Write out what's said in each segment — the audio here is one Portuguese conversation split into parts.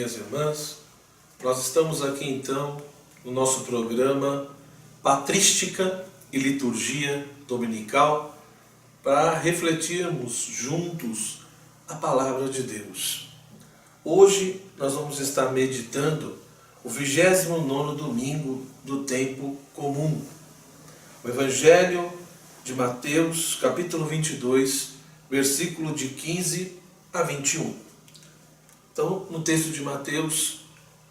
minhas irmãs, nós estamos aqui então no nosso programa Patrística e Liturgia Dominical para refletirmos juntos a Palavra de Deus. Hoje nós vamos estar meditando o 29º domingo do tempo comum. O Evangelho de Mateus, capítulo 22, versículo de 15 a 21. Então, no texto de Mateus,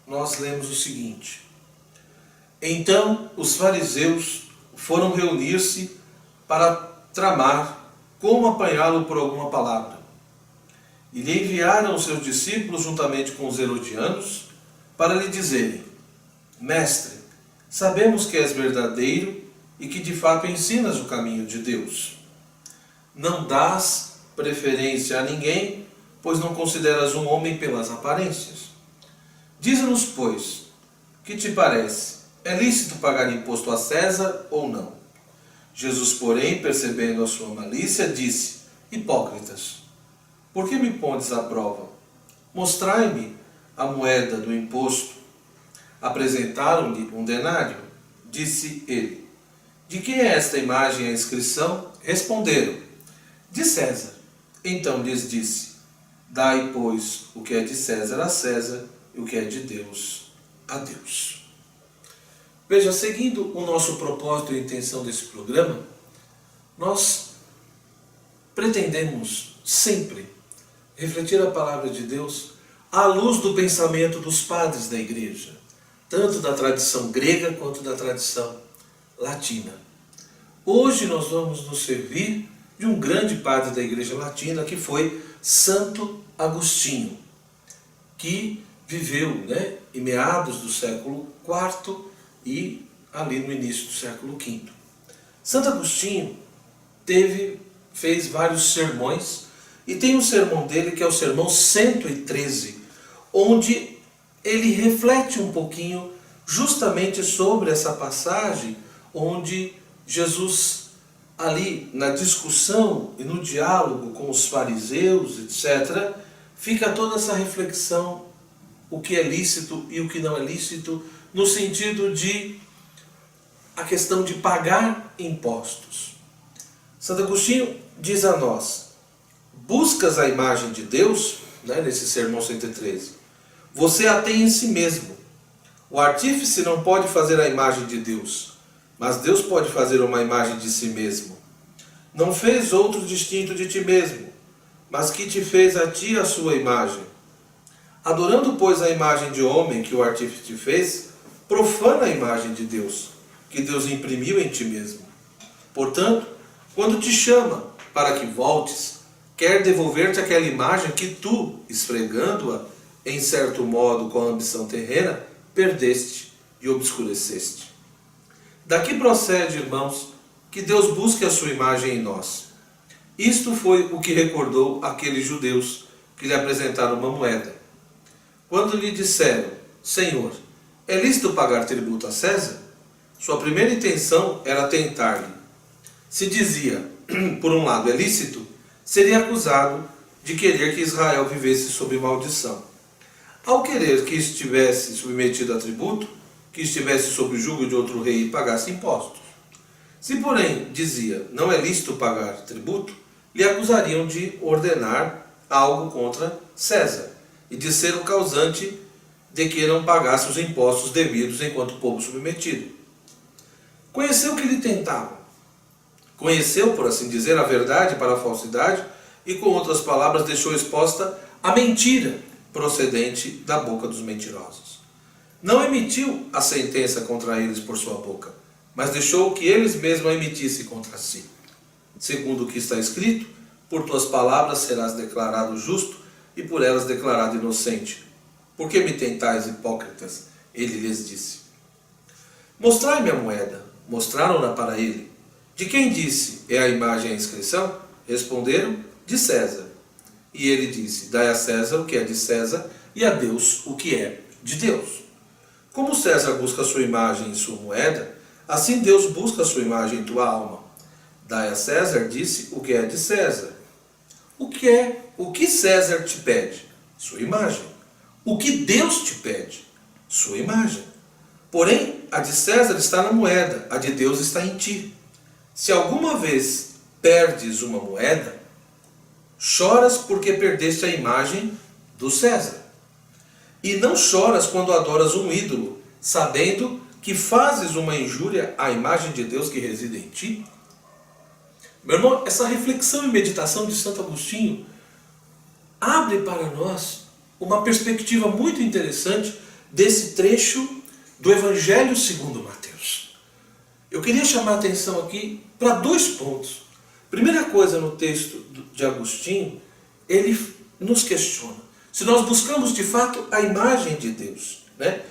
nós lemos o seguinte: Então os fariseus foram reunir-se para tramar como apanhá-lo por alguma palavra. E lhe enviaram os seus discípulos juntamente com os herodianos para lhe dizerem: Mestre, sabemos que és verdadeiro e que de fato ensinas o caminho de Deus. Não dás preferência a ninguém, pois não consideras um homem pelas aparências. Dize-nos, pois, que te parece? É lícito pagar imposto a César ou não? Jesus, porém, percebendo a sua malícia, disse: Hipócritas, por que me pondes à prova? Mostrai-me a moeda do imposto. Apresentaram-lhe um denário. Disse ele: De quem é esta imagem e a inscrição? Responderam: De César. Então lhes disse: Dai, pois, o que é de César a César e o que é de Deus a Deus. Veja, seguindo o nosso propósito e intenção desse programa, nós pretendemos sempre refletir a palavra de Deus à luz do pensamento dos padres da igreja, tanto da tradição grega quanto da tradição latina. Hoje nós vamos nos servir de um grande padre da igreja latina, que foi Santo Agostinho, que viveu em meados do século IV e ali no início do século V. Santo Agostinho fez vários sermões, e tem um sermão dele que é o sermão 113, onde ele reflete um pouquinho justamente sobre essa passagem onde Jesus, ali na discussão e no diálogo com os fariseus, etc., fica toda essa reflexão, o que é lícito e o que não é lícito, no sentido de a questão de pagar impostos. Santo Agostinho diz a nós: buscas a imagem de Deus, nesse sermão 113, você a tem em si mesmo. O artífice não pode fazer a imagem de Deus, mas Deus pode fazer uma imagem de si mesmo. Não fez outro distinto de ti mesmo, mas que te fez a ti a sua imagem. Adorando, pois, a imagem de homem que o artífice te fez, profana a imagem de Deus, que Deus imprimiu em ti mesmo. Portanto, quando te chama para que voltes, quer devolver-te aquela imagem que tu, esfregando-a, em certo modo com a ambição terrena, perdeste e obscureceste. Daqui procede, irmãos, que Deus busque a sua imagem em nós. Isto foi o que recordou aqueles judeus que lhe apresentaram uma moeda. Quando lhe disseram: Senhor, é lícito pagar tributo a César? Sua primeira intenção era tentar-lhe. Se dizia, por um lado, é lícito, seria acusado de querer que Israel vivesse sob maldição. Ao querer que estivesse submetido a tributo, que estivesse sob o jugo de outro rei e pagasse impostos. Se, porém, dizia, não é lícito pagar tributo, lhe acusariam de ordenar algo contra César e de ser o causante de que não pagasse os impostos devidos enquanto povo submetido. Conheceu que lhe tentavam. Conheceu, por assim dizer, a verdade para a falsidade e, com outras palavras, deixou exposta a mentira procedente da boca dos mentirosos. Não emitiu a sentença contra eles por sua boca, mas deixou que eles mesmos a emitissem contra si. Segundo o que está escrito, por tuas palavras serás declarado justo e por elas declarado inocente. Por que me tentais, hipócritas? Ele lhes disse. Mostrai-me a moeda. Mostraram-na para ele. De quem disse é a imagem e a inscrição? Responderam: de César. E ele disse: dai a César o que é de César e a Deus o que é de Deus. Como César busca a sua imagem em sua moeda, assim Deus busca a sua imagem em tua alma. Dai a César, disse, o que é de César. O que César te pede? Sua imagem. o que Deus te pede, sua imagem. Porém, a de César está na moeda, a de Deus está em ti. Se alguma vez perdes uma moeda, choras porque perdeste a imagem do César. E não choras quando adoras um ídolo, sabendo que fazes uma injúria à imagem de Deus que reside em ti. Meu irmão, essa reflexão e meditação de Santo Agostinho abre para nós uma perspectiva muito interessante desse trecho do Evangelho segundo Mateus. Eu queria chamar a atenção aqui para 2 pontos. Primeira coisa, no texto de Agostinho, ele nos questiona se nós buscamos de fato a imagem de Deus, né?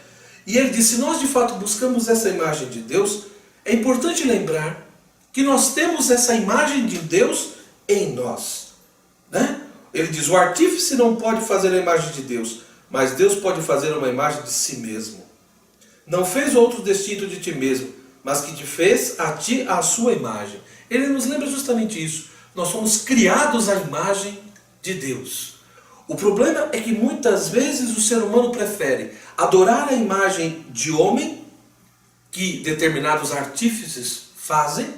E ele diz, se nós de fato buscamos essa imagem de Deus, é importante lembrar que nós temos essa imagem de Deus em nós, né? Ele diz, o artífice não pode fazer a imagem de Deus, mas Deus pode fazer uma imagem de si mesmo. Não fez outro distinto de ti mesmo, mas que te fez a ti a sua imagem. Ele nos lembra justamente isso. Nós somos criados à imagem de Deus. O problema é que muitas vezes o ser humano prefere adorar a imagem de homem, que determinados artífices fazem,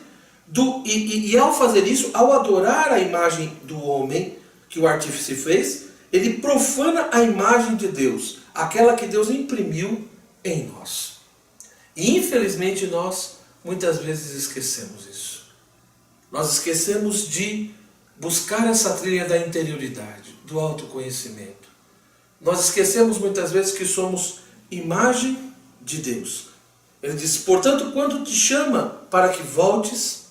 e ao fazer isso, ao adorar a imagem do homem que o artífice fez, ele profana a imagem de Deus, aquela que Deus imprimiu em nós. E infelizmente nós muitas vezes esquecemos isso. Nós esquecemos de buscar essa trilha da interioridade, do autoconhecimento. Nós esquecemos muitas vezes que somos imagem de Deus. Ele diz, portanto, quando te chama para que voltes,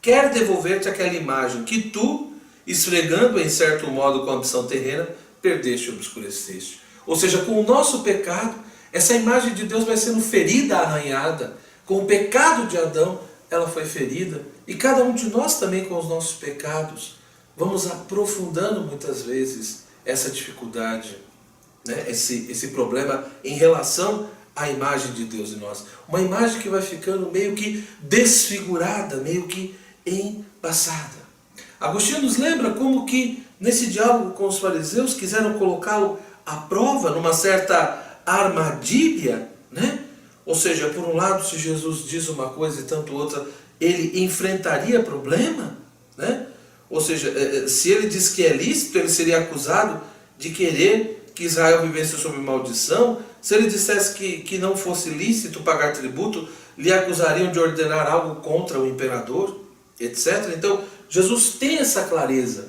quer devolver-te aquela imagem que tu, esfregando em certo modo com a ambição terrena, perdeste ou obscureceste. Ou seja, com o nosso pecado, essa imagem de Deus vai sendo ferida, arranhada. Com o pecado de Adão, ela foi ferida. E cada um de nós também, com os nossos pecados, vamos aprofundando muitas vezes essa dificuldade, né? esse problema em relação à imagem de Deus em nós. Uma imagem que vai ficando meio que desfigurada, meio que embaçada. Agostinho nos lembra como que nesse diálogo com os fariseus quiseram colocá-lo à prova numa certa armadilha, né? Ou seja, por um lado, se Jesus diz uma coisa e tanto outra, ele enfrentaria problema, né? Ou seja, se ele diz que é lícito, ele seria acusado de querer que Israel vivesse sob maldição. Se ele dissesse que não fosse lícito pagar tributo, lhe acusariam de ordenar algo contra o imperador, etc. Então, Jesus tem essa clareza.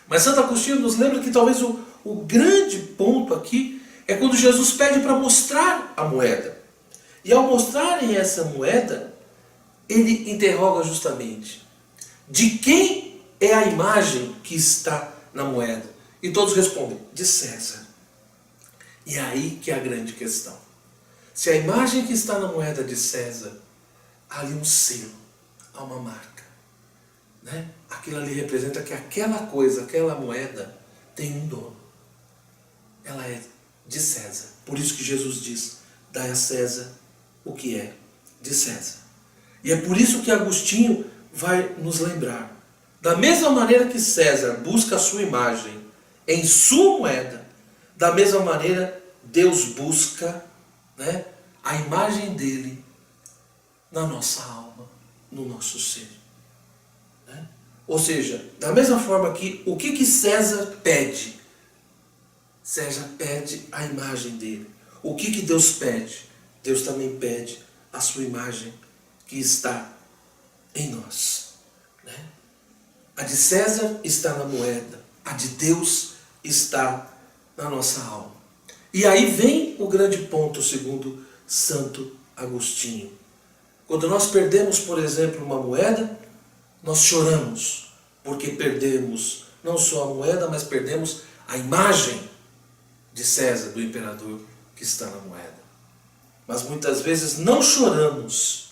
Mas Santo Agostinho nos lembra que talvez o grande ponto aqui é quando Jesus pede para mostrar a moeda. E ao mostrarem essa moeda, ele interroga justamente, de quem é a imagem que está na moeda? E todos respondem, de César. E é aí que é a grande questão. Se a imagem que está na moeda é de César, há ali um selo, há uma marca, né? Aquilo ali representa que aquela coisa, aquela moeda, tem um dono. Ela é de César. Por isso que Jesus diz, dai a César o que é de César. E é por isso que Agostinho vai nos lembrar. Da mesma maneira que César busca a sua imagem em sua moeda, da mesma maneira Deus busca, né, a imagem dele na nossa alma, no nosso ser. Né? Ou seja, da mesma forma que o que César pede? César pede a imagem dele. O que Deus pede? Deus também pede a sua imagem que está em nós. Né? A de César está na moeda, a de Deus está na nossa alma. E aí vem o grande ponto, segundo Santo Agostinho. Quando nós perdemos, por exemplo, uma moeda, nós choramos, porque perdemos não só a moeda, mas perdemos a imagem de César, do imperador, que está na moeda. Mas muitas vezes não choramos,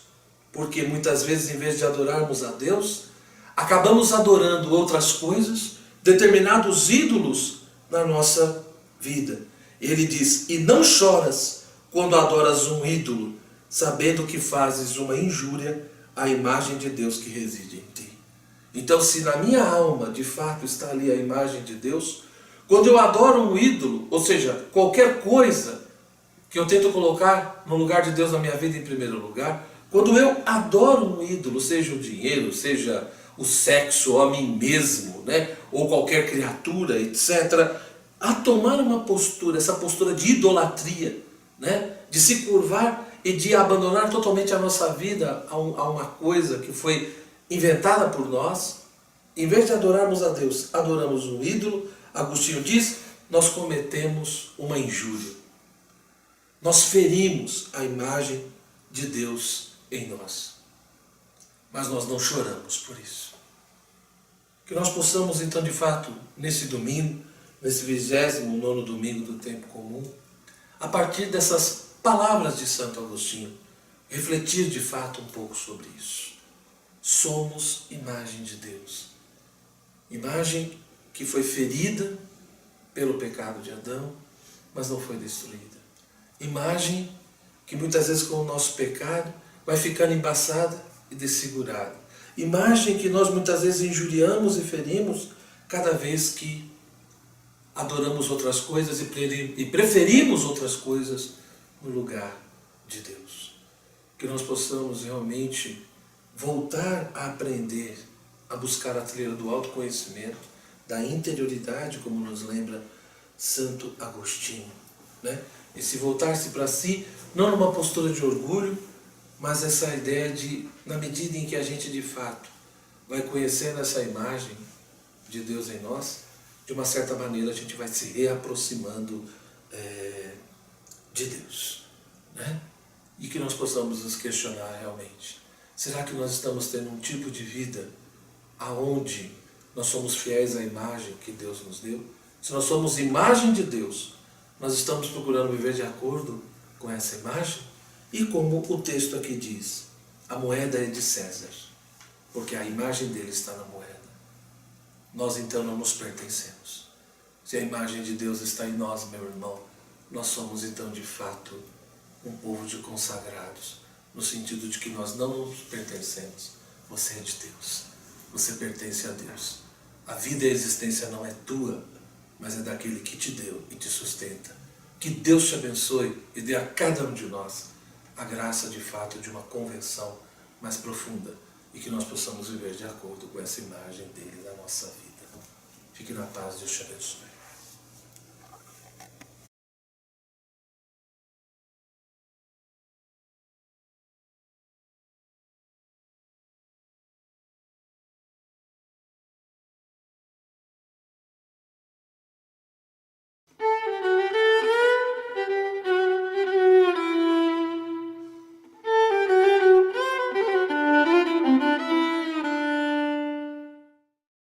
porque muitas vezes, em vez de adorarmos a Deus, acabamos adorando outras coisas, determinados ídolos na nossa vida. Ele diz, e não choras quando adoras um ídolo, sabendo que fazes uma injúria à imagem de Deus que reside em ti. Então, se na minha alma, de fato, está ali a imagem de Deus, Quando eu adoro um ídolo, ou seja, qualquer coisa que eu tento colocar no lugar de Deus na minha vida em primeiro lugar, quando eu adoro um ídolo, seja o dinheiro, seja o sexo, ou a mim mesmo, né? Ou qualquer criatura, etc., a tomar uma postura, essa postura de idolatria, né? De se curvar e de abandonar totalmente a nossa vida a uma coisa que foi inventada por nós, em vez de adorarmos a Deus, adoramos um ídolo. Agostinho diz, nós cometemos uma injúria. Nós ferimos a imagem de Deus em nós. Mas nós não choramos por isso. Que nós possamos então de fato, nesse domingo, nesse 29º domingo do tempo comum, a partir dessas palavras de Santo Agostinho, refletir de fato um pouco sobre isso. Somos imagem de Deus. Imagem que foi ferida pelo pecado de Adão, mas não foi destruída. Imagem que muitas vezes com o nosso pecado vai ficando embaçada e desfigurada. Imagem que nós muitas vezes injuriamos e ferimos cada vez que adoramos outras coisas e preferimos outras coisas no lugar de Deus. Que nós possamos realmente voltar a aprender, a buscar a trilha do autoconhecimento, da interioridade, como nos lembra Santo Agostinho, né? Esse voltar-se para si, não numa postura de orgulho, mas essa ideia de, na medida em que a gente de fato vai conhecendo essa imagem de Deus em nós, de uma certa maneira a gente vai se reaproximando de Deus, né? E que nós possamos nos questionar realmente, será que nós estamos tendo um tipo de vida aonde nós somos fiéis à imagem que Deus nos deu? Se nós somos imagem de Deus, nós estamos procurando viver de acordo com essa imagem? E como o texto aqui diz, a moeda é de César, porque a imagem dele está na moeda. Nós então não nos pertencemos. Se a imagem de Deus está em nós, meu irmão, nós somos então de fato um povo de consagrados, no sentido de que nós não nos pertencemos. Você é de Deus, você pertence a Deus. A vida e a existência não é tua, mas é daquele que te deu e te sustenta. Que Deus te abençoe e dê a cada um de nós a graça de fato de uma conversão mais profunda e que nós possamos viver de acordo com essa imagem dele na nossa vida. Fique na paz, Deus te abençoe.